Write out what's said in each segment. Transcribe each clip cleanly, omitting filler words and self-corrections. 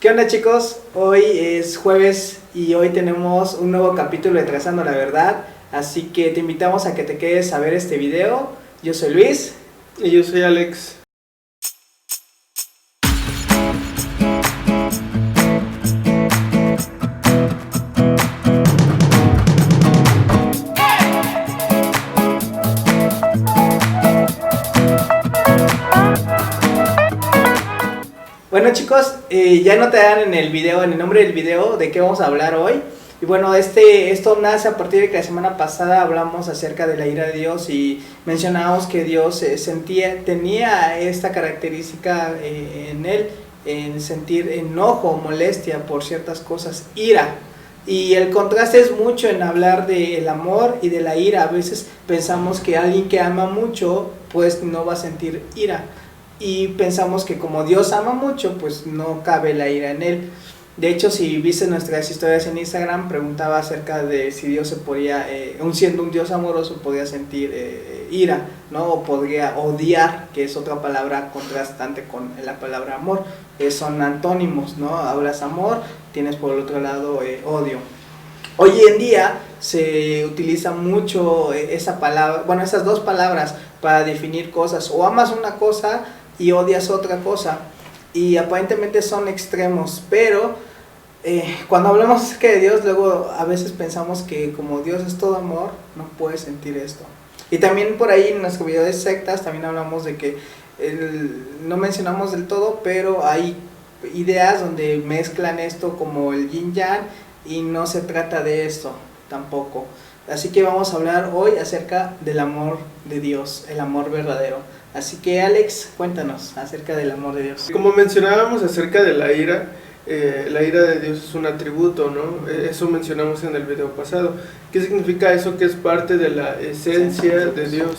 ¿Qué onda, chicos? Hoy es jueves y hoy tenemos un nuevo capítulo de Trazando la Verdad, así que te invitamos a que te quedes a ver este video. Yo soy Luis. Y yo soy Alex. Bueno, chicos, ya notarán en el video, en el nombre del video, de qué vamos a hablar hoy. Y bueno, esto nace a partir de que la semana pasada hablamos acerca de la ira de Dios y mencionábamos que Dios tenía esta característica en él, en sentir enojo, molestia por ciertas cosas, ira. Y el contraste es mucho en hablar del amor y de la ira. A veces pensamos que alguien que ama mucho, pues no va a sentir ira. Y pensamos que como Dios ama mucho, pues no cabe la ira en él. De hecho, si viste nuestras historias en Instagram, preguntaba acerca de si Dios se podía, siendo un Dios amoroso, podía sentir ira, ¿no? O podría odiar, que es otra palabra contrastante con la palabra amor. Son antónimos, ¿no? Hablas amor, tienes por el otro lado odio. Hoy en día se utiliza mucho esa palabra, bueno, esas dos palabras para definir cosas. O amas una cosa y odias otra cosa, y aparentemente son extremos, pero cuando hablamos acerca de Dios, luego a veces pensamos que como Dios es todo amor, no puede sentir esto. Y también por ahí en nuestro video de sectas también hablamos de que no mencionamos del todo, pero hay ideas donde mezclan esto como el yin yang, y no se trata de esto tampoco. Así que vamos a hablar hoy acerca del amor de Dios, el amor verdadero. Así que Alex, cuéntanos acerca del amor de Dios. Como mencionábamos acerca de la ira de Dios es un atributo, ¿no? Eso mencionamos en el video pasado. ¿Qué significa eso? Que es parte de la esencia de Dios.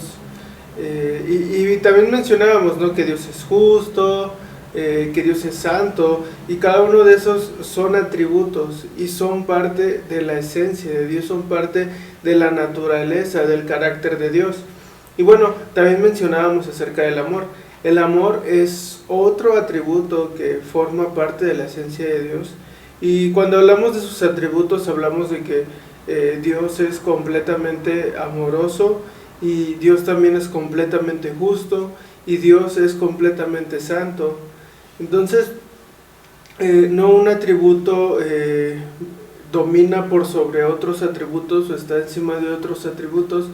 Y también mencionábamos, ¿no? Que Dios es justo, que Dios es santo, y cada uno de esos son atributos y son parte de la esencia de Dios, son parte de la naturaleza, del carácter de Dios. Y bueno, también mencionábamos acerca del amor. El amor es otro atributo que forma parte de la esencia de Dios, y cuando hablamos de sus atributos hablamos de que Dios es completamente amoroso, y Dios también es completamente justo, y Dios es completamente santo. Entonces, no un atributo domina por sobre otros atributos o está encima de otros atributos,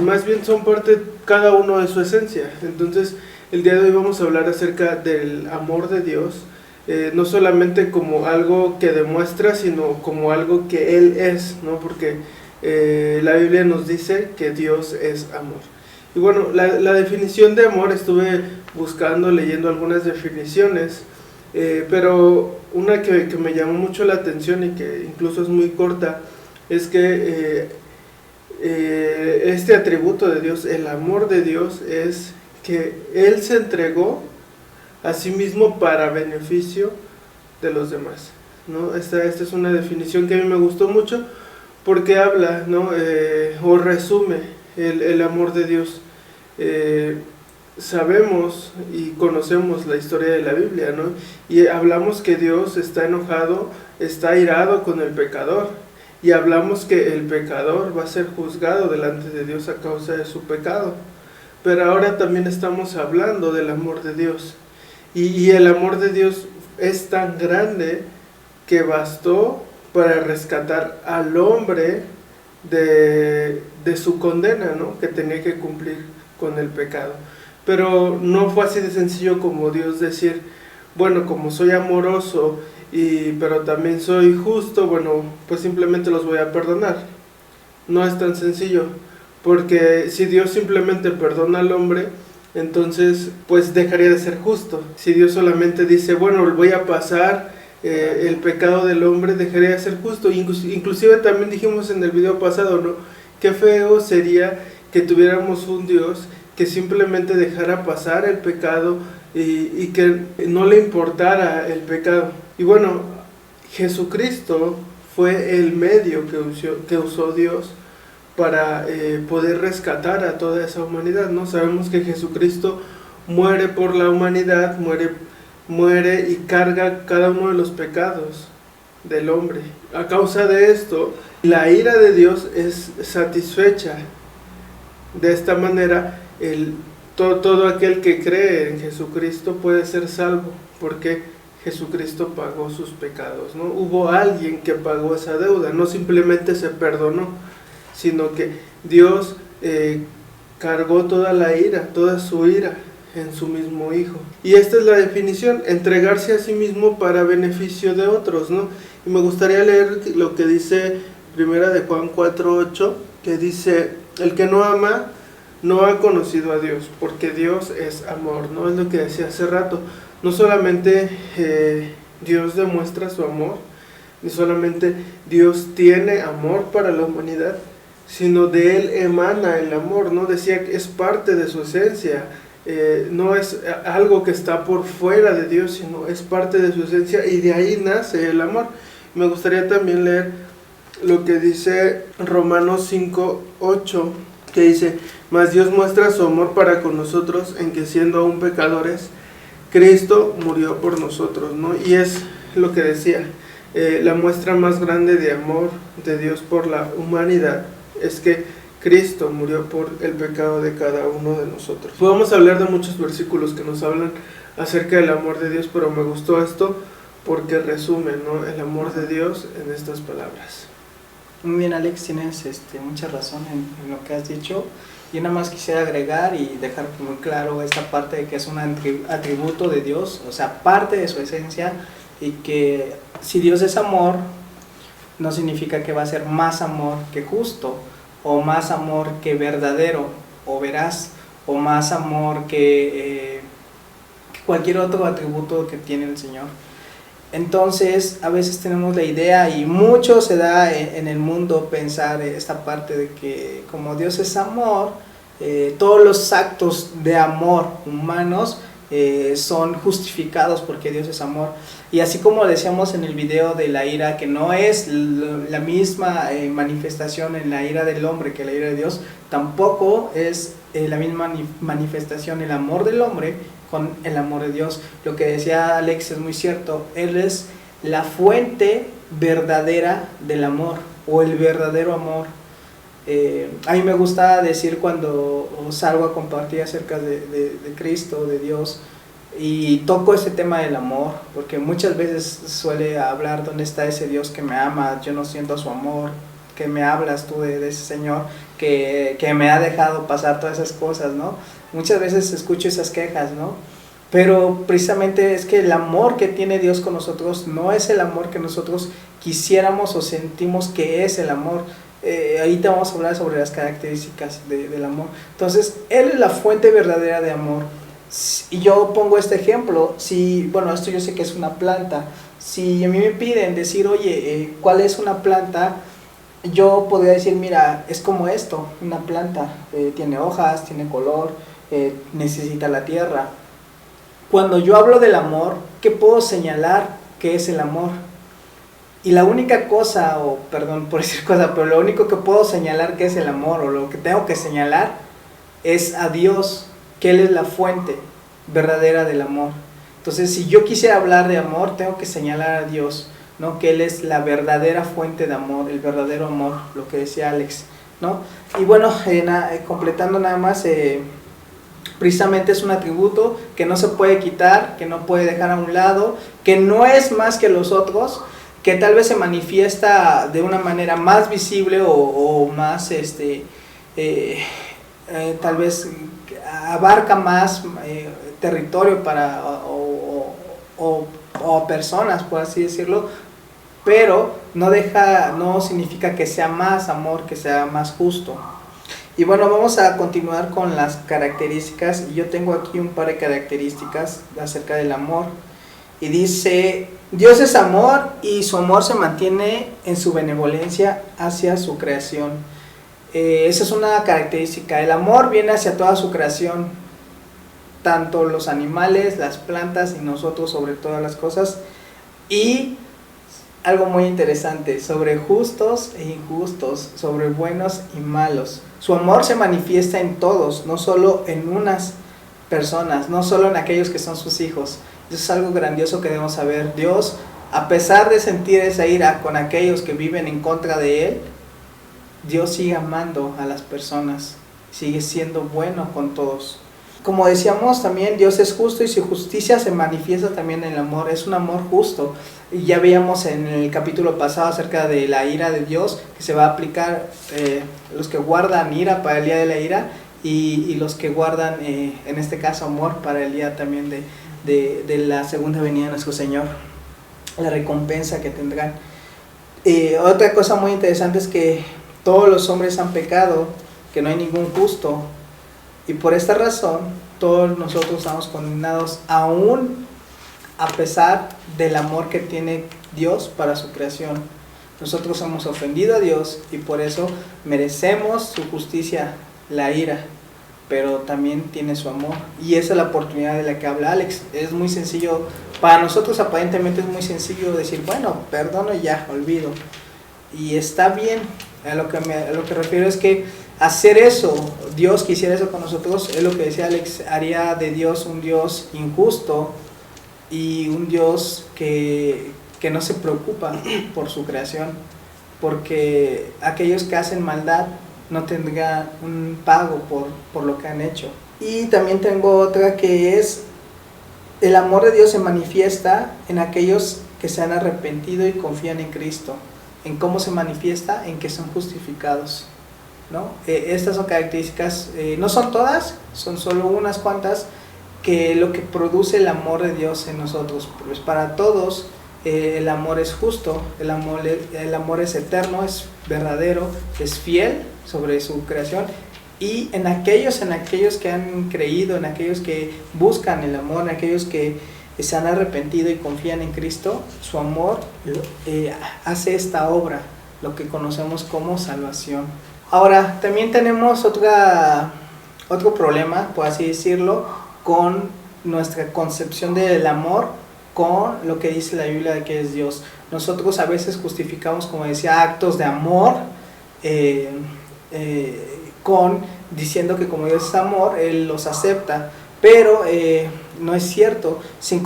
más bien son parte cada uno de su esencia. Entonces, el día de hoy vamos a hablar acerca del amor de Dios, no solamente como algo que demuestra, sino como algo que Él es, ¿no? Porque la Biblia nos dice que Dios es amor. Y bueno, la definición de amor, estuve buscando, leyendo algunas definiciones, pero una que me llamó mucho la atención y que incluso es muy corta, es que este atributo de Dios, el amor de Dios, es que Él se entregó a sí mismo para beneficio de los demás, ¿no? Esta es una definición que a mí me gustó mucho, porque habla, ¿no? O resume el amor de Dios. Sabemos y conocemos la historia de la Biblia, ¿no? Y hablamos que Dios está enojado, está irado con el pecador, y hablamos que el pecador va a ser juzgado delante de Dios a causa de su pecado. Pero ahora también estamos hablando del amor de Dios, y el amor de Dios es tan grande que bastó para rescatar al hombre de su condena, ¿no? Que tenía que cumplir con el pecado. Pero no fue así de sencillo como Dios decir, bueno, como soy amoroso pero también soy justo, bueno, pues simplemente los voy a perdonar. No es tan sencillo, porque si Dios simplemente perdona al hombre, entonces pues dejaría de ser justo. Si Dios solamente dice, bueno, voy a pasar el pecado del hombre, dejaría de ser justo. Inclusive también dijimos en el video pasado, ¿no? Qué feo sería que tuviéramos un Dios que simplemente dejara pasar el pecado y que no le importara el pecado. Y bueno, Jesucristo fue el medio que usó Dios para poder rescatar a toda esa humanidad, ¿no? Sabemos que Jesucristo muere por la humanidad, muere y carga cada uno de los pecados del hombre. A causa de esto, la ira de Dios es satisfecha. De esta manera, todo aquel que cree en Jesucristo puede ser salvo, porque Jesucristo pagó sus pecados, ¿no? Hubo alguien que pagó esa deuda, no simplemente se perdonó, sino que Dios cargó toda la ira, toda su ira en su mismo Hijo. Y esta es la definición: entregarse a sí mismo para beneficio de otros, ¿no? Y me gustaría leer lo que dice Primera de Juan 4:8, que dice: el que no ama no ha conocido a Dios, porque Dios es amor, ¿no? Es lo que decía hace rato. No solamente Dios demuestra su amor, ni solamente Dios tiene amor para la humanidad, sino de Él emana el amor, ¿no? Decía que es parte de su esencia. No es algo que está por fuera de Dios, sino es parte de su esencia, y de ahí nace el amor. Me gustaría también leer lo que dice Romanos 5:8, que dice: mas Dios muestra su amor para con nosotros en que, siendo aún pecadores, Cristo murió por nosotros, ¿no? Y es lo que decía, la muestra más grande de amor de Dios por la humanidad es que Cristo murió por el pecado de cada uno de nosotros. Podemos hablar de muchos versículos que nos hablan acerca del amor de Dios, pero me gustó esto porque resume, ¿no?, el amor de Dios en estas palabras. Muy bien, Alex, tienes mucha razón en lo que has dicho. Yo nada más quisiera agregar y dejar muy claro esta parte de que es un atributo de Dios, o sea, parte de su esencia, y que si Dios es amor, no significa que va a ser más amor que justo, o más amor que verdadero o veraz, o más amor que cualquier otro atributo que tiene el Señor. Entonces a veces tenemos la idea, y mucho se da en el mundo, pensar esta parte de que como Dios es amor, todos los actos de amor humanos son justificados porque Dios es amor. Y así como decíamos en el video de la ira, que no es la misma manifestación en la ira del hombre que la ira de Dios, tampoco es la misma manifestación el amor del hombre con el amor de Dios. Lo que decía Alex es muy cierto: Él es la fuente verdadera del amor, o el verdadero amor. A mí me gusta decir, cuando salgo a compartir acerca de Cristo, de Dios, y toco ese tema del amor, porque muchas veces suele hablar: ¿dónde está ese Dios que me ama? Yo no siento su amor. ¿Qué me hablas tú de ese Señor que me ha dejado pasar todas esas cosas, ¿no? Muchas veces escucho esas quejas, ¿no? Pero precisamente es que el amor que tiene Dios con nosotros no es el amor que nosotros quisiéramos o sentimos que es el amor. Ahí te vamos a hablar sobre las características del amor. Entonces, Él es la fuente verdadera de amor. Y yo pongo este ejemplo: bueno, esto yo sé que es una planta. Si a mí me piden decir, oye, ¿cuál es una planta?, yo podría decir: mira, es como esto, una planta, tiene hojas, tiene color, necesita la tierra. Cuando yo hablo del amor, ¿qué puedo señalar que es el amor? Y la única cosa, o perdón por decir cosa, pero lo único que puedo señalar que es el amor, o lo que tengo que señalar, es a Dios, que Él es la fuente verdadera del amor. Entonces, si yo quisiera hablar de amor, tengo que señalar a Dios, ¿no?, que Él es la verdadera fuente de amor, el verdadero amor, lo que decía Alex, ¿no? Y bueno, completando nada más, precisamente es un atributo que no se puede quitar, que no puede dejar a un lado, que no es más que los otros, que tal vez se manifiesta de una manera más visible o más, tal vez abarca más territorio para o personas, por así decirlo, pero no significa que sea más amor, que sea más justo. Y bueno, vamos a continuar con las características, y yo tengo aquí un par de características acerca del amor. Y dice: Dios es amor, y su amor se mantiene en su benevolencia hacia su creación. Esa es una característica. El amor viene hacia toda su creación, tanto los animales, las plantas y nosotros sobre todas las cosas. Y algo muy interesante: sobre justos e injustos, sobre buenos y malos. Su amor se manifiesta en todos, no solo en unas personas, no solo en aquellos que son sus hijos. Eso es algo grandioso que debemos saber. Dios, a pesar de sentir esa ira con aquellos que viven en contra de Él, Dios sigue amando a las personas, sigue siendo bueno con todos. Como decíamos también, Dios es justo y su justicia se manifiesta también en el amor, es un amor justo. Y ya veíamos en el capítulo pasado acerca de la ira de Dios, que se va a aplicar los que guardan ira para el día de la ira y los que guardan, en este caso, amor para el día también de la segunda venida de nuestro Señor, la recompensa que tendrán. Otra cosa muy interesante es que todos los hombres han pecado, que no hay ningún justo. Y por esta razón, todos nosotros estamos condenados, aún a pesar del amor que tiene Dios para su creación. Nosotros hemos ofendido a Dios y por eso merecemos su justicia, la ira, pero también tiene su amor. Y esa es la oportunidad de la que habla Alex. Es muy sencillo, para nosotros aparentemente es muy sencillo decir, bueno, perdono y ya, olvido. Y está bien, a lo que refiero es que hacer eso, Dios quisiera eso con nosotros, es lo que decía Alex, haría de Dios un Dios injusto y un Dios que no se preocupa por su creación, porque aquellos que hacen maldad no tendrán un pago por lo que han hecho. Y también tengo otra que es, el amor de Dios se manifiesta en aquellos que se han arrepentido y confían en Cristo. ¿En cómo se manifiesta? En que son justificados, ¿no? Estas son características, no son todas, son solo unas cuantas, que lo que produce el amor de Dios en nosotros. Pues para todos el amor es justo, el amor es eterno, es verdadero, es fiel sobre su creación. Y en aquellos que han creído, en aquellos que buscan el amor, en aquellos que se han arrepentido y confían en Cristo, su amor hace esta obra, lo que conocemos como salvación. Ahora, también tenemos otro problema, por así decirlo, con nuestra concepción del amor, con lo que dice la Biblia de que es Dios. Nosotros a veces justificamos, como decía, actos de amor, diciendo que como Dios es amor, Él los acepta, pero no es cierto. Si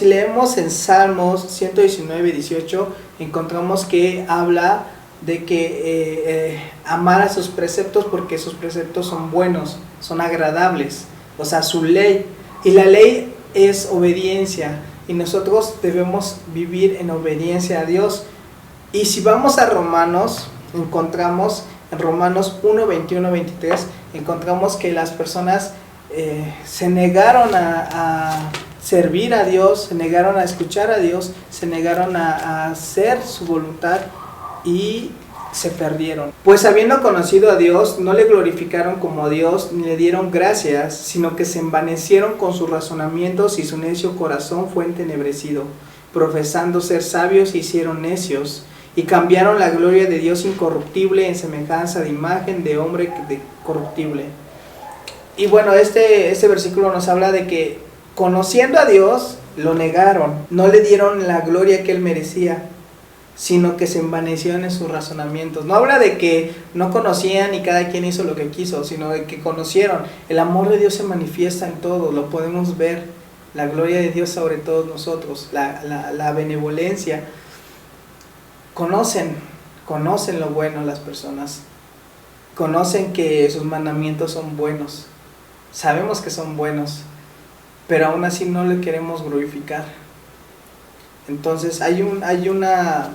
leemos en Salmos 119, 18, encontramos que habla de que amar a sus preceptos, porque sus preceptos son buenos, son agradables, o sea, su ley, y la ley es obediencia, y nosotros debemos vivir en obediencia a Dios. Y si vamos a Romanos, encontramos en Romanos 1, 21, 23, encontramos que las personas se negaron a servir a Dios, se negaron a escuchar a Dios, se negaron a hacer su voluntad y se perdieron. Pues habiendo conocido a Dios, no le glorificaron como Dios, ni le dieron gracias, sino que se envanecieron con sus razonamientos y su necio corazón fue entenebrecido. Profesando ser sabios, se hicieron necios y cambiaron la gloria de Dios incorruptible en semejanza de imagen de hombre corruptible. Y bueno, este versículo nos habla de que conociendo a Dios, lo negaron, no le dieron la gloria que Él merecía, sino que se envanecieron en sus razonamientos. No habla de que no conocían y cada quien hizo lo que quiso, sino de que conocieron. El amor de Dios se manifiesta en todo, lo podemos ver, la gloria de Dios sobre todos nosotros, la benevolencia. Conocen lo bueno las personas, conocen que sus mandamientos son buenos, sabemos que son buenos, pero aún así no le queremos glorificar. Entonces hay una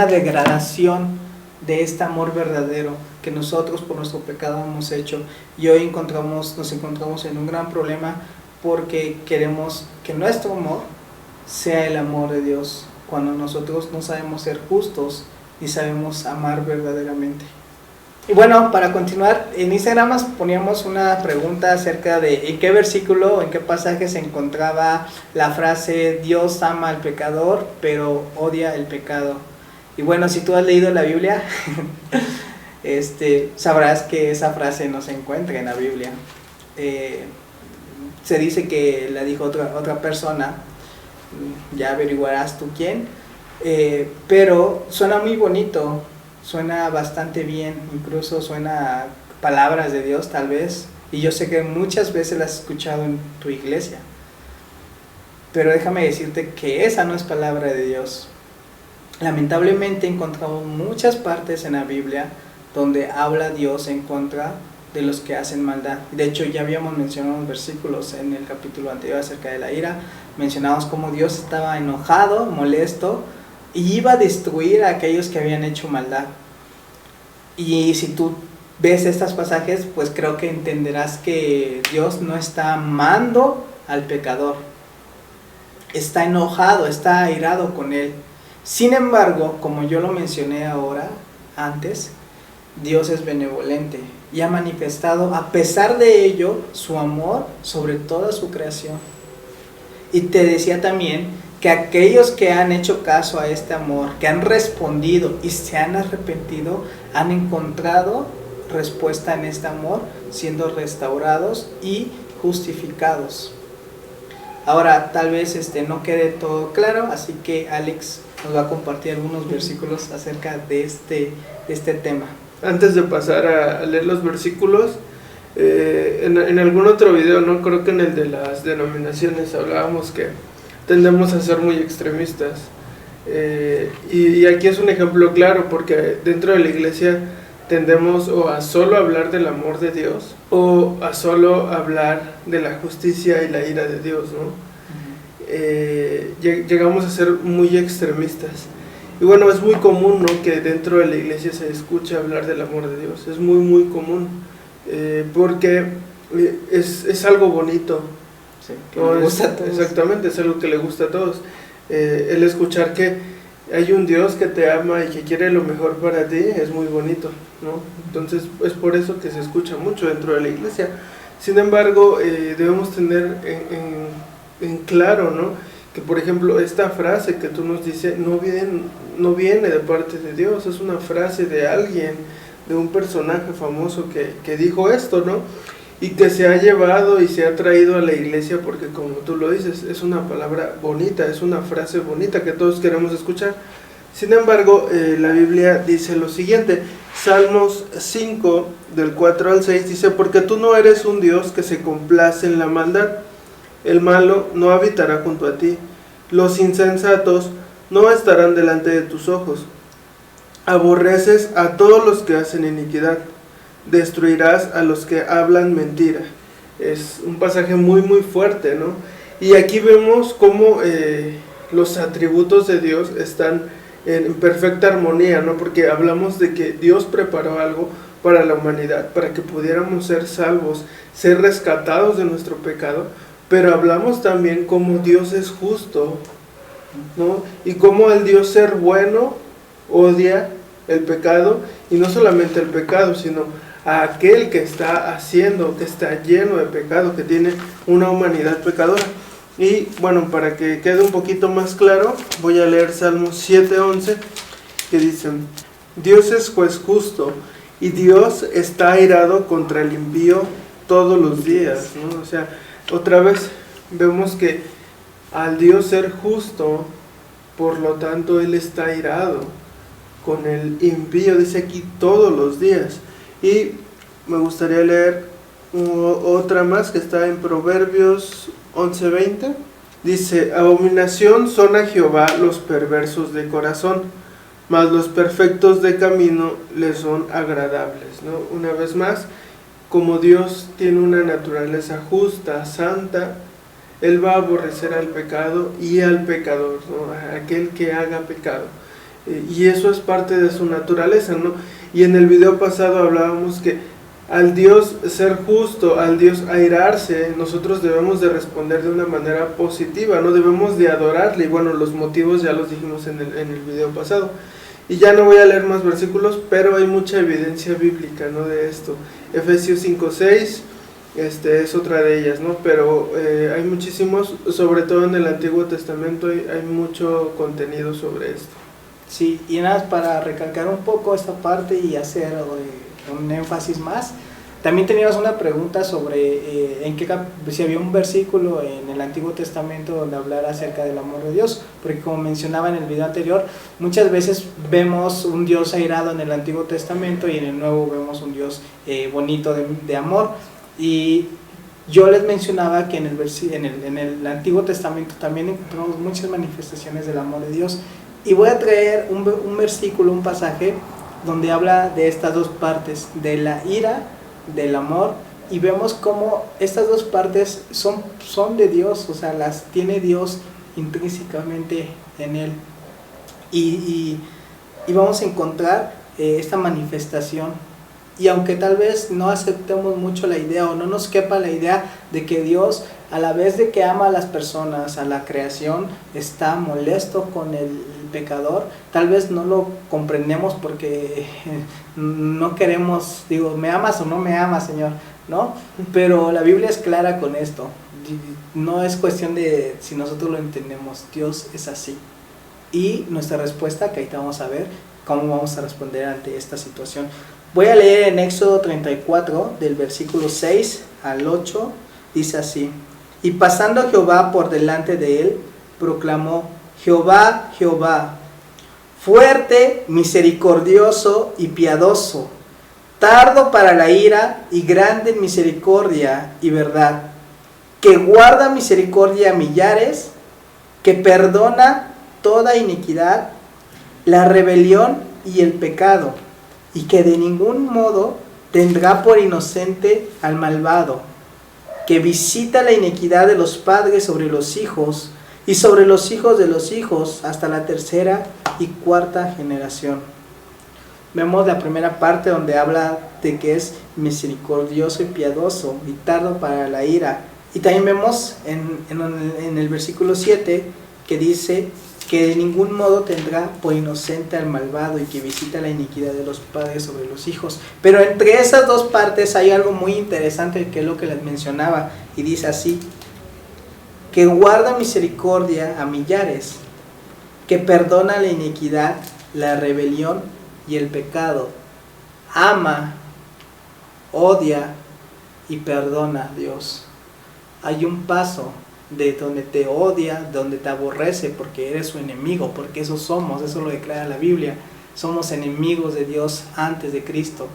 degradación de este amor verdadero que nosotros por nuestro pecado hemos hecho, y hoy nos encontramos en un gran problema porque queremos que nuestro amor sea el amor de Dios, cuando nosotros no sabemos ser justos ni sabemos amar verdaderamente. Y bueno, para continuar, en Instagram poníamos una pregunta acerca de en qué versículo, en qué pasaje se encontraba la frase Dios ama al pecador, pero odia el pecado. Y bueno, si tú has leído la Biblia, sabrás que esa frase no se encuentra en la Biblia. Se dice que la dijo otra persona, ya averiguarás tú quién, pero suena muy bonito. Suena bastante bien, incluso suena a palabras de Dios tal vez, y yo sé que muchas veces las has escuchado en tu iglesia, pero déjame decirte que esa no es palabra de Dios. Lamentablemente encontramos muchas partes en la Biblia donde habla Dios en contra de los que hacen maldad. De hecho, ya habíamos mencionado unos versículos en el capítulo anterior acerca de la ira. Mencionamos cómo Dios estaba enojado, molesto, y iba a destruir a aquellos que habían hecho maldad. Y si tú ves estos pasajes, pues creo que entenderás que Dios no está amando al pecador. Está enojado, está airado con él. Sin embargo, como yo lo mencioné antes, Dios es benevolente y ha manifestado, a pesar de ello, su amor sobre toda su creación. Y te decía también que aquellos que han hecho caso a este amor, que han respondido y se han arrepentido, han encontrado respuesta en este amor, siendo restaurados y justificados. Ahora, tal vez no quede todo claro, así que Alex nos va a compartir algunos versículos acerca de este tema. Antes de pasar a leer los versículos, en algún otro video, no creo que en el de las denominaciones, hablábamos que tendemos a ser muy extremistas, y aquí es un ejemplo claro, porque dentro de la iglesia tendemos o a solo hablar del amor de Dios o a solo hablar de la justicia y la ira de Dios, ¿no? Llegamos a ser muy extremistas. Y bueno, es muy común, ¿no?, que dentro de la iglesia se escuche hablar del amor de Dios. Es muy, muy común, porque es algo bonito. Sí, que le gusta a todos. Exactamente, es algo que le gusta a todos. El escuchar que hay un Dios que te ama y que quiere lo mejor para ti es muy bonito, ¿no? Entonces es por eso que se escucha mucho dentro de la iglesia. Sin embargo, debemos tener en claro, ¿no?, que por ejemplo esta frase que tú nos dices no viene de parte de Dios, es una frase de alguien, de un personaje famoso que dijo esto, ¿no? Y que se ha llevado y se ha traído a la iglesia porque, como tú lo dices, es una palabra bonita, es una frase bonita que todos queremos escuchar. Sin embargo, la Biblia dice lo siguiente, Salmos 5 del 4 al 6 dice: porque tú no eres un Dios que se complace en la maldad, el malo no habitará junto a ti, los insensatos no estarán delante de tus ojos. Aborreces a todos los que hacen iniquidad, destruirás a los que hablan mentira. Es un pasaje muy muy fuerte, ¿no? Y aquí vemos cómo los atributos de Dios están en perfecta armonía, ¿no? Porque hablamos de que Dios preparó algo para la humanidad, para que pudiéramos ser salvos, ser rescatados de nuestro pecado, pero hablamos también cómo Dios es justo, ¿no? Y cómo al Dios ser bueno odia el pecado, y no solamente el pecado, sino a aquel que está haciendo, que está lleno de pecado, que tiene una humanidad pecadora. Y bueno, para que quede un poquito más claro, voy a leer Salmos 7:11, que dice: Dios es juez justo, y Dios está airado contra el impío todos los días, ¿no? O sea, otra vez vemos que al Dios ser justo, por lo tanto Él está airado con el impío, dice aquí, todos los días. Y me gustaría leer otra más que está en Proverbios 11:20. Dice: abominación son a Jehová los perversos de corazón, mas los perfectos de camino les son agradables, ¿no? Una vez más, como Dios tiene una naturaleza justa, santa, Él va a aborrecer al pecado y al pecador, ¿no?, a aquel que haga pecado. Y eso es parte de su naturaleza, ¿no? Y en el video pasado hablábamos que al Dios ser justo, al Dios airarse, nosotros debemos de responder de una manera positiva, no debemos de adorarle. Y bueno, los motivos ya los dijimos en el video pasado. Y ya no voy a leer más versículos, pero hay mucha evidencia bíblica, ¿no?, de esto. Efesios 5:6 es otra de ellas, ¿no? Pero hay muchísimos, sobre todo en el Antiguo Testamento hay mucho contenido sobre esto. Sí, y nada, para recalcar un poco esta parte y hacer un énfasis más, también teníamos una pregunta sobre si había un versículo en el Antiguo Testamento donde hablara acerca del amor de Dios, porque como mencionaba en el video anterior, muchas veces vemos un Dios airado en el Antiguo Testamento y en el Nuevo vemos un Dios bonito de amor, y Yo les mencionaba que en el Antiguo Testamento también encontramos muchas manifestaciones del amor de Dios. Y voy a traer un versículo, un pasaje, donde habla de estas dos partes, de la ira, del amor, y vemos cómo estas dos partes son de Dios, o sea, las tiene Dios intrínsecamente en Él. Y vamos a encontrar esta manifestación. Y aunque tal vez no aceptemos mucho la idea o no nos quepa la idea de que Dios, a la vez de que ama a las personas, a la creación, está molesto con el pecador, tal vez no lo comprendemos porque no queremos, digo, ¿me amas o no me amas, Señor? ¿No? Pero la Biblia es clara con esto. No es cuestión de si nosotros lo entendemos. Dios es así. Y nuestra respuesta, que ahorita vamos a ver cómo vamos a responder ante esta situación. Voy a leer en Éxodo 34, del versículo 6 al 8, dice así: y pasando Jehová por delante de él, proclamó: Jehová, Jehová, fuerte, misericordioso y piadoso, tardo para la ira y grande en misericordia y verdad, que guarda misericordia a millares, que perdona toda iniquidad, la rebelión y el pecado, y que de ningún modo tendrá por inocente al malvado, que visita la iniquidad de los padres sobre los hijos, y sobre los hijos de los hijos, hasta la tercera y cuarta generación. Vemos la primera parte donde habla de que es misericordioso y piadoso, y tardo para la ira. Y también vemos en el versículo 7 que dice que de ningún modo tendrá por inocente al malvado, y que visita la iniquidad de los padres sobre los hijos. Pero entre esas dos partes hay algo muy interesante, que es lo que les mencionaba, y dice así: que guarda misericordia a millares, que perdona la iniquidad, la rebelión y el pecado, ama, odia y perdona a Dios. Hay un paso de donde te odia, donde te aborrece porque eres su enemigo, porque eso somos, eso lo declara la Biblia. Somos enemigos de Dios antes de Cristo.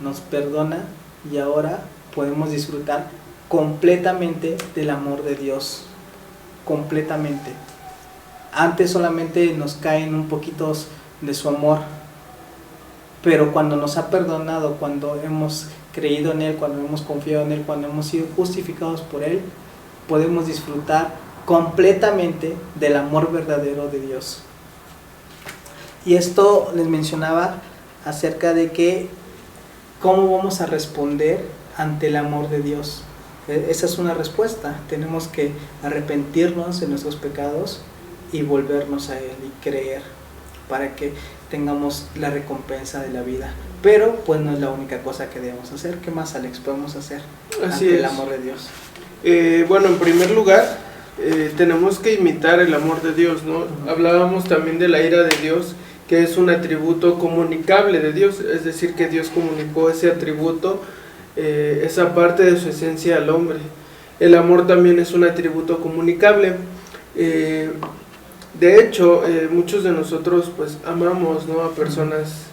Nos perdona y ahora podemos disfrutar completamente del amor de Dios, completamente. Antes solamente nos caen un poquito de su amor, pero cuando nos ha perdonado, cuando hemos creído en Él, cuando hemos confiado en Él, cuando hemos sido justificados por Él, podemos disfrutar completamente del amor verdadero de Dios. Y esto les mencionaba acerca de que cómo vamos a responder ante el amor de Dios. Esa es una respuesta. Tenemos que arrepentirnos de nuestros pecados y volvernos a Él y creer, para que tengamos la recompensa de la vida. Pero pues no es la única cosa que debemos hacer. ¿Qué más, Alex, podemos hacer ante el amor de Dios? Bueno, en primer lugar, tenemos que imitar el amor de Dios, ¿no? Hablábamos también de la ira de Dios, que es un atributo comunicable de Dios, es decir, que Dios comunicó ese atributo, esa parte de su esencia al hombre. El amor también es un atributo comunicable. De hecho, muchos de nosotros pues amamos, ¿no?, a personas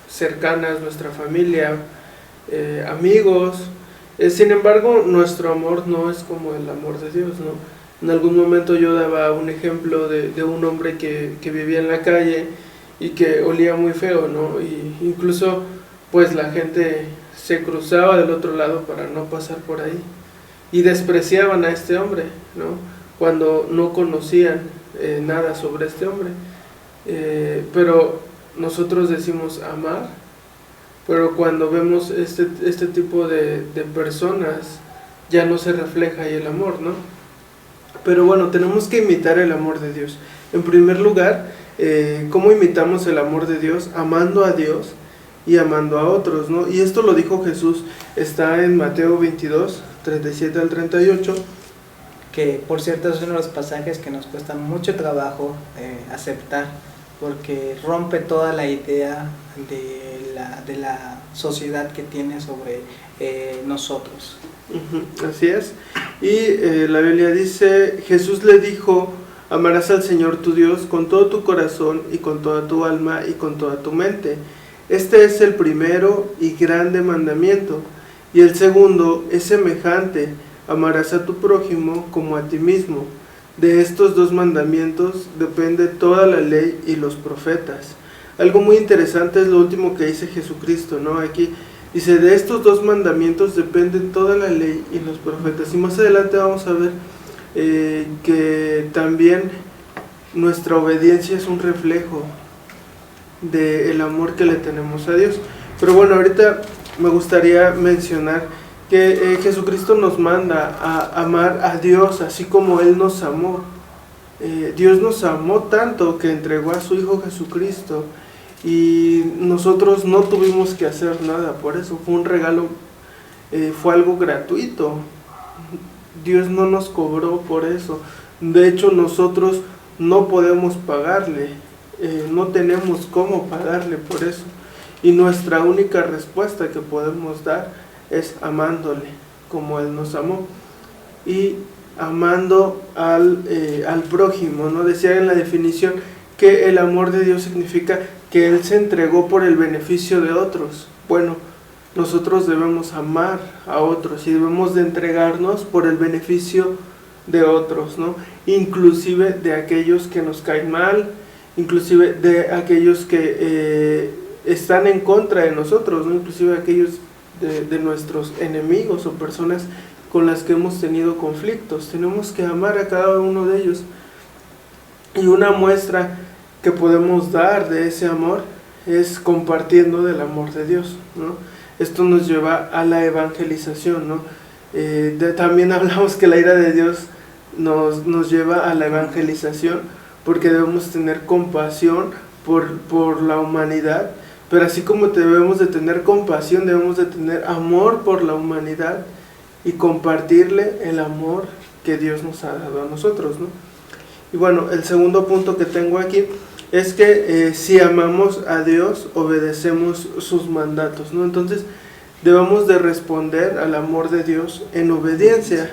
cercanas, nuestra familia, amigos. Sin embargo, nuestro amor no es como el amor de Dios, ¿no? En algún momento yo daba un ejemplo de un hombre que vivía en la calle y que olía muy feo, ¿no? Y incluso pues la gente se cruzaba del otro lado para no pasar por ahí y despreciaban a este hombre, ¿no?, cuando no conocían nada sobre este hombre. Pero nosotros decimos amar, pero cuando vemos este tipo de personas ya no se refleja ahí el amor, ¿no? Pero bueno, tenemos que imitar el amor de Dios. En primer lugar, ¿cómo imitamos el amor de Dios? Amando a Dios y amando a otros, ¿no? Y esto lo dijo Jesús, está en Mateo 22, 37 al 38. Que por cierto es uno de los pasajes que nos cuesta mucho trabajo aceptar, porque rompe toda la idea de la sociedad que tiene sobre nosotros. Así es. Y la Biblia dice: Jesús le dijo: amarás al Señor tu Dios con todo tu corazón y con toda tu alma y con toda tu mente. Este es el primero y grande mandamiento, y el segundo es semejante: amarás a tu prójimo como a ti mismo. De estos dos mandamientos depende toda la ley y los profetas. Algo muy interesante es lo último que dice Jesucristo, ¿no? Aquí dice, de estos dos mandamientos depende toda la ley y los profetas. Y más adelante vamos a ver que también nuestra obediencia es un reflejo del amor que le tenemos a Dios. Pero bueno, ahorita me gustaría mencionar que Jesucristo nos manda a amar a Dios así como Él nos amó. Dios nos amó tanto que entregó a su Hijo Jesucristo y nosotros no tuvimos que hacer nada por eso. Fue un regalo, fue algo gratuito. Dios no nos cobró por eso. De hecho, nosotros no podemos pagarle, no tenemos cómo pagarle por eso. Y nuestra única respuesta que podemos dar es amándole como Él nos amó y amando al prójimo, ¿no? Decía en la definición que el amor de Dios significa que Él se entregó por el beneficio de otros. Bueno, nosotros debemos amar a otros y debemos de entregarnos por el beneficio de otros, ¿no? Inclusive de aquellos que nos caen mal, inclusive de aquellos que están en contra de nosotros, ¿no? Inclusive aquellos de nuestros enemigos o personas con las que hemos tenido conflictos. Tenemos que amar a cada uno de ellos. Y una muestra que podemos dar de ese amor es compartiendo del amor de Dios, ¿no? Esto nos lleva a la evangelización, ¿no? También hablamos que la ira de Dios nos lleva a la evangelización, porque debemos tener compasión por la humanidad, pero así como debemos de tener compasión, debemos de tener amor por la humanidad y compartirle el amor que Dios nos ha dado a nosotros, ¿no? Y bueno, el segundo punto que tengo aquí es que si amamos a Dios, obedecemos sus mandatos, ¿no? Entonces debemos de responder al amor de Dios en obediencia.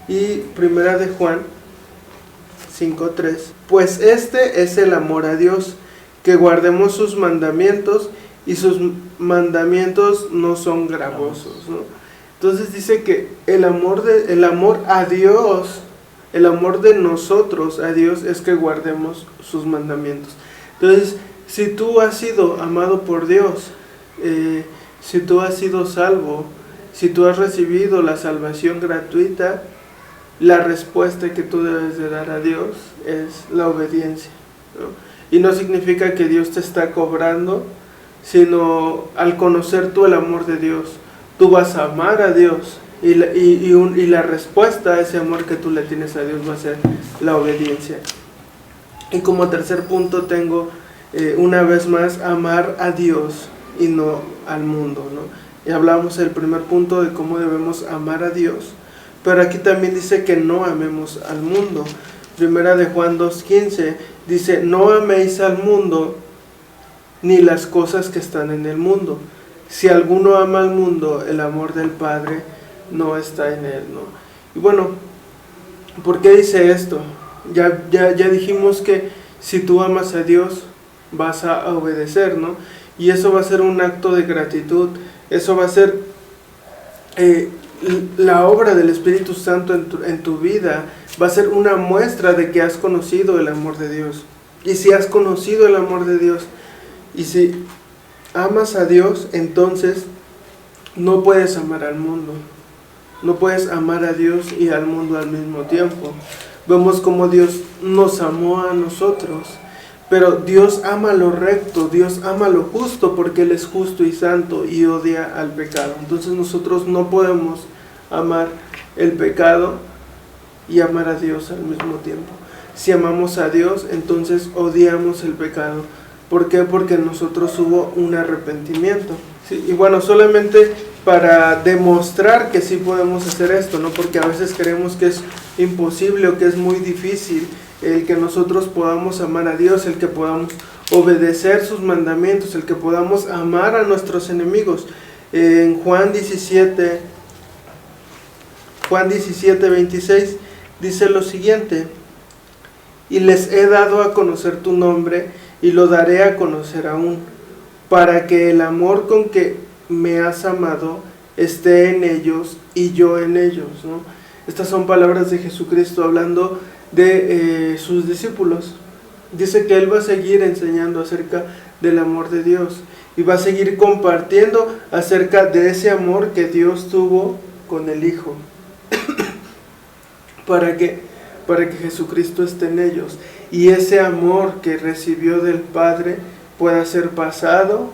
Y primera de Juan 5:3, pues este es el amor a Dios, que guardemos sus mandamientos, y sus mandamientos no son gravosos, ¿no? Entonces dice que el amor a Dios, el amor de nosotros a Dios es que guardemos sus mandamientos. Entonces, si tú has sido amado por Dios, si tú has sido salvo, si tú has recibido la salvación gratuita, la respuesta que tú debes de dar a Dios es la obediencia, ¿no? Y no significa que Dios te está cobrando, sino al conocer tú el amor de Dios, tú vas a amar a Dios y la respuesta a ese amor que tú le tienes a Dios va a ser la obediencia. Y como tercer punto tengo, una vez más, amar a Dios y no al mundo, ¿no? Y hablamos el primer punto de cómo debemos amar a Dios, pero aquí también dice que no amemos al mundo. Primera de Juan 2:15 dice, no améis al mundo ni las cosas que están en el mundo. Si alguno ama al mundo, el amor del Padre no está en él, ¿no? Y bueno, ¿por qué dice esto? Ya dijimos que si tú amas a Dios, vas a obedecer, ¿no? Y eso va a ser un acto de gratitud, eso va a ser la obra del Espíritu Santo en tu vida, va a ser una muestra de que has conocido el amor de Dios. Y si has conocido el amor de Dios, y si amas a Dios, entonces no puedes amar al mundo. No puedes amar a Dios y al mundo al mismo tiempo. Vemos cómo Dios nos amó a nosotros, pero Dios ama lo recto, Dios ama lo justo, porque Él es justo y santo y odia al pecado. Entonces nosotros no podemos amar el pecado y amar a Dios al mismo tiempo. Si amamos a Dios, entonces odiamos el pecado. ¿Por qué? Porque en nosotros hubo un arrepentimiento. ¿Sí? Y bueno, solamente para demostrar que sí podemos hacer esto, ¿no? Porque a veces creemos que es imposible o que es muy difícil el que nosotros podamos amar a Dios, el que podamos obedecer sus mandamientos, el que podamos amar a nuestros enemigos. En Juan 17:26 dice lo siguiente: y les he dado a conocer tu nombre, y lo daré a conocer aún, para que el amor con que me has amado esté en ellos y yo en ellos, ¿no? Estas son palabras de Jesucristo hablando de sus discípulos. Dice que Él va a seguir enseñando acerca del amor de Dios y va a seguir compartiendo acerca de ese amor que Dios tuvo con el Hijo para que Jesucristo esté en ellos y ese amor que recibió del Padre pueda ser pasado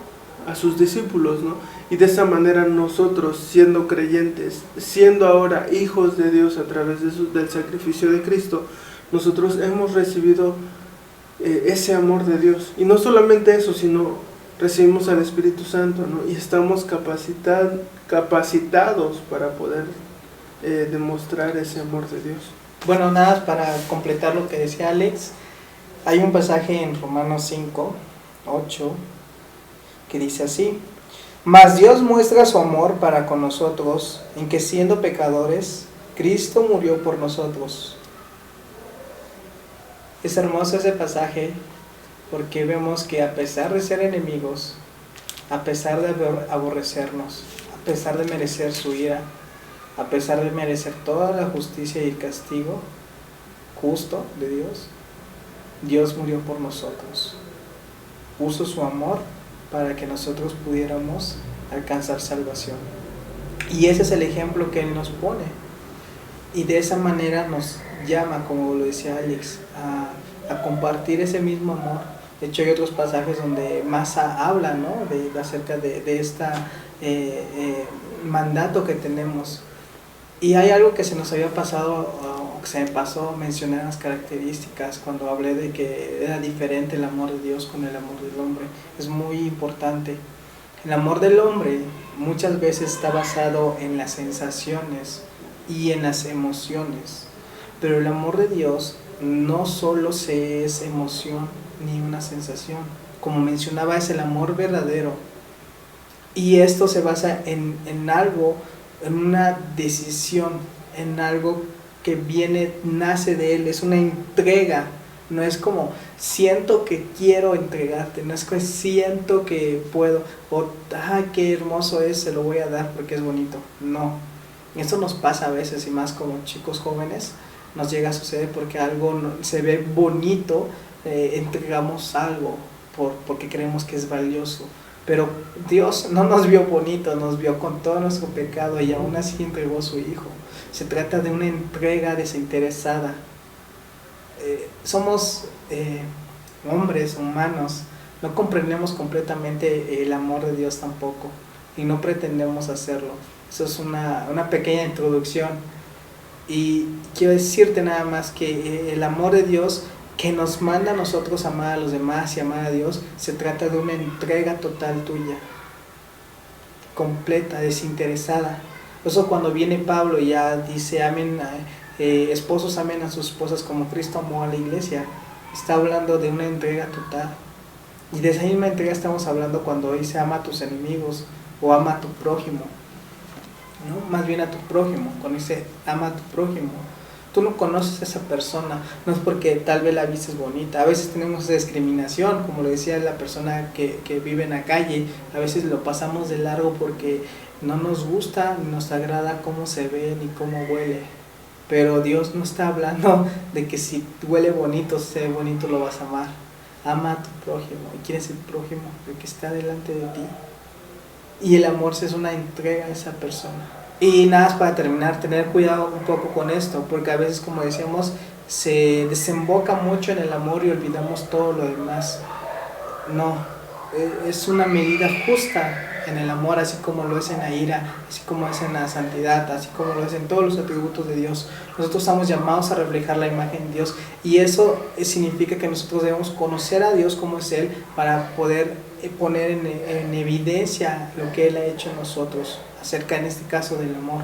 a sus discípulos, ¿no? Y de esa manera nosotros, siendo creyentes, siendo ahora hijos de Dios a través del sacrificio de Cristo, nosotros hemos recibido ese amor de Dios. Y no solamente eso, sino recibimos al Espíritu Santo, ¿no? Y estamos capacitados para poder demostrar ese amor de Dios. Bueno, nada más para completar lo que decía Alex, hay un pasaje en Romanos 5, 8, que dice así: mas Dios muestra su amor para con nosotros, en que siendo pecadores, Cristo murió por nosotros. Es hermoso ese pasaje porque vemos que a pesar de ser enemigos, a pesar de aborrecernos, a pesar de merecer su ira, a pesar de merecer toda la justicia y el castigo justo de Dios, Dios murió por nosotros. Puso su amor para que nosotros pudiéramos alcanzar salvación. Y ese es el ejemplo que Él nos pone. Y de esa manera nos llama, como lo decía Alex, a compartir ese mismo amor. De hecho hay otros pasajes donde más habla, ¿no? acerca de esta mandato que tenemos. Y hay algo que se nos había pasado, o que se me pasó mencionar las características cuando hablé de que era diferente el amor de Dios con el amor del hombre. Es muy importante. El amor del hombre muchas veces está basado en las sensaciones y en las emociones, pero el amor de Dios no solo es emoción ni una sensación. Como mencionaba, es el amor verdadero, y esto se basa en algo, en una decisión, en algo que nace de Él, es una entrega. No es como siento que quiero entregarte, no es que siento que puedo, o qué hermoso es, se lo voy a dar porque es bonito. No, esto nos pasa a veces, y más como chicos jóvenes nos llega a suceder porque algo se ve bonito, entregamos algo porque creemos que es valioso. Pero Dios no nos vio bonito, nos vio con todo nuestro pecado y aún así entregó a su Hijo. Se trata de una entrega desinteresada. Somos hombres, humanos, no comprendemos completamente el amor de Dios tampoco, y no pretendemos hacerlo. Eso es una pequeña introducción. Y quiero decirte nada más que el amor de Dios que nos manda a nosotros amar a los demás y amar a Dios, se trata de una entrega total tuya, completa, desinteresada. Por eso cuando viene Pablo y ya dice amen, esposos amen a sus esposas como Cristo amó a la iglesia, está hablando de una entrega total. Y de esa misma entrega estamos hablando cuando dice ama a tus enemigos o ama a tu prójimo, ¿no? Más bien a tu prójimo. Cuando dice ama a tu prójimo, tú no conoces a esa persona, no es porque tal vez la vistes bonita. A veces tenemos esa discriminación, como lo decía la persona que vive en la calle. A veces lo pasamos de largo porque no nos gusta ni nos agrada cómo se ve ni cómo huele. Pero Dios no está hablando de que si huele bonito, se ve bonito, lo vas a amar. Ama a tu prójimo. ¿Y quién es el prójimo? El que está delante de ti. Y el amor es una entrega a esa persona. Y nada más para terminar, tener cuidado un poco con esto, porque a veces, como decíamos, se desemboca mucho en el amor y olvidamos todo lo demás. No, es una medida justa en el amor, así como lo es en la ira, así como es en la santidad, así como lo es en todos los atributos de Dios. Nosotros estamos llamados a reflejar la imagen de Dios, y eso significa que nosotros debemos conocer a Dios como es Él, para poder poner en evidencia lo que Él ha hecho en nosotros, acerca en este caso del amor.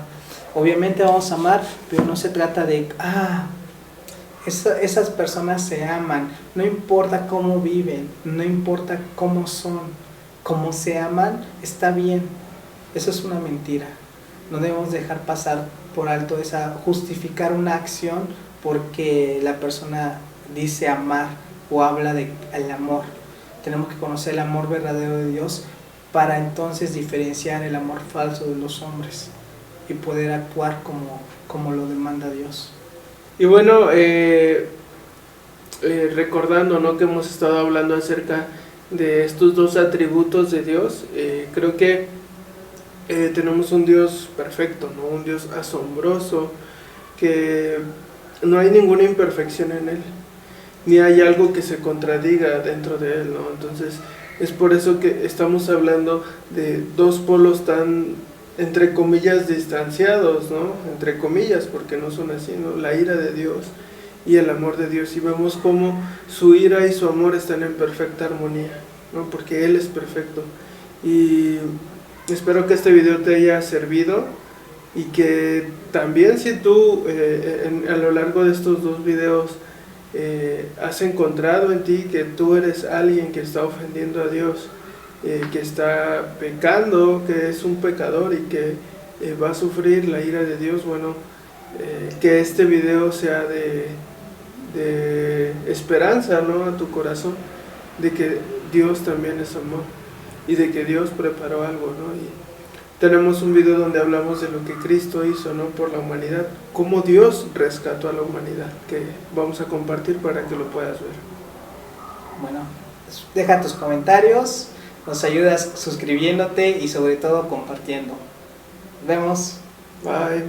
Obviamente vamos a amar, pero no se trata de esas personas se aman, no importa cómo viven, no importa cómo son, cómo se aman, está bien. Eso es una mentira. No debemos dejar pasar por alto justificar una acción porque la persona dice amar o habla del amor. Tenemos que conocer el amor verdadero de Dios para entonces diferenciar el amor falso de los hombres. y poder actuar como lo demanda Dios. Y bueno, recordando, ¿no?, que hemos estado hablando acerca de estos dos atributos de Dios, creo que tenemos un Dios perfecto, ¿no?, un Dios asombroso, que no hay ninguna imperfección en Él, ni hay algo que se contradiga dentro de Él, ¿no? Entonces es por eso que estamos hablando de dos polos tan, entre comillas, distanciados, ¿no? Entre comillas, porque no son así, ¿no? La ira de Dios y el amor de Dios, y vemos cómo su ira y su amor están en perfecta armonía, ¿no? Porque Él es perfecto. Y espero que este video te haya servido, y que también, si tú a lo largo de estos dos videos has encontrado en ti que tú eres alguien que está ofendiendo a Dios, que está pecando, que es un pecador y que va a sufrir la ira de Dios, bueno, que este video sea de esperanza, ¿no?, a tu corazón, de que Dios también es amor y de que Dios preparó algo, ¿no? Y tenemos un video donde hablamos de lo que Cristo hizo, ¿no?, por la humanidad, cómo Dios rescató a la humanidad, que vamos a compartir para que lo puedas ver. Bueno, deja tus comentarios, nos ayudas suscribiéndote y sobre todo compartiendo. Nos vemos. Bye.